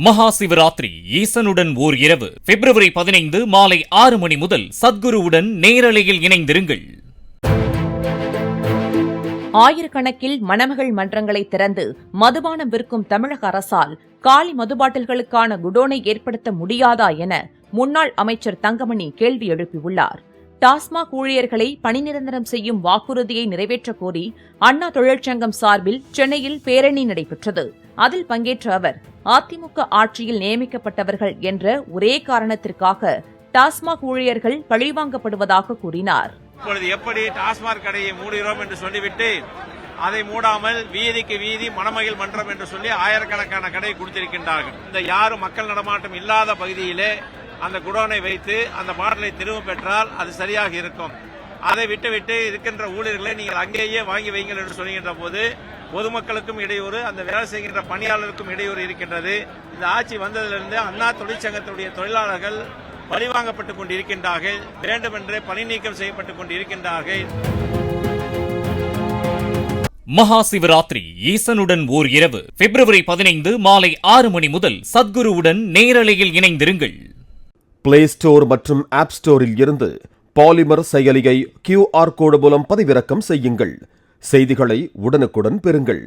மகா சிவராத்திரி ஈசனுடன் ஓர் இரவு பிப்ரவரி 15 மாலை 6 மணி முதல் சத்குருவுடன் நேரலையில் இணைந்திருங்கள். ஆயிரக்கணக்கில் மணமகள் மன்றங்களை திறந்து மதுபானம் விற்கும் தமிழக அரசால் காலி மதுபாட்டில்களுக்கான குடோனை ஏற்படுத்த முடியாதா என முன்னாள் அமைச்சர் தங்கமணி கேள்வி எழுப்பியுள்ளார். டாஸ்மாக் ஊழியர்களை பணி நிரந்தரம் செய்யும் வாக்குறுதியை நிறைவேற்றக் கோரி அண்ணா தொழிற்சங்கம் சார்பில் சென்னையில் பேரணி நடைபெற்றது. அதில் பங்கேற்ற அவர் அதிமுக ஆட்சியில் நியமிக்கப்பட்டவர்கள் என்ற ஒரே காரணத்திற்காக டாஸ்மாக் ஊழியர்கள் பழிவாங்கப்படுவதாக கூறினார். இப்பொழுது எப்படி டாஸ்மாக் கடையை மூடுகிறோம் என்று சொல்லிவிட்டு அதை மூடாமல் வீதிக்கு வீதி மணமகள் மன்றம் என்று சொல்லி ஆயிரக்கணக்கான கடை கொடுத்திருக்கின்றார்கள். இந்த யாரும் மக்கள் நடமாட்டம் இல்லாத பகுதியிலே அந்த குடோனை வைத்து அந்த பாட்டிலை திரும்ப பெற்றால் அது சரியாக இருக்கும். அதை விட்டுவிட்டு இருக்கின்ற ஊழியர்களை நீங்கள் அங்கேயே வாங்கி வைங்கள் என்று சொல்கின்ற போது பொதுமக்களுக்கும் இடையூறு, அந்த வேலை செய்கின்ற பணியாளருக்கும் இடையூறு இருக்கின்றது. இந்த ஆட்சி வந்ததிலிருந்து அண்ணா தொழிற்சங்கத்துடைய தொழிலாளர்கள் பழிவாங்கப்பட்டுக் கொண்டிருக்கின்றார்கள். வேண்டுமென்றே பணி நீக்கம் செய்யப்பட்டுக் கொண்டிருக்கின்றார்கள். மகா சிவராத்திரி ஈசனுடன் ஓர் இரவு பிப்ரவரி 15 மாலை 6 மணி முதல் சத்குருவுடன் நேரலையில் இணைந்திருங்கள். பிளே ஸ்டோர் மற்றும் ஆப் ஸ்டோரில் இருந்து பாலிமர் செயலியை QR கோடு மூலம் பதிவிறக்கம் செய்யுங்கள். செய்திகளை உடனுக்குடன் பெறுங்கள்.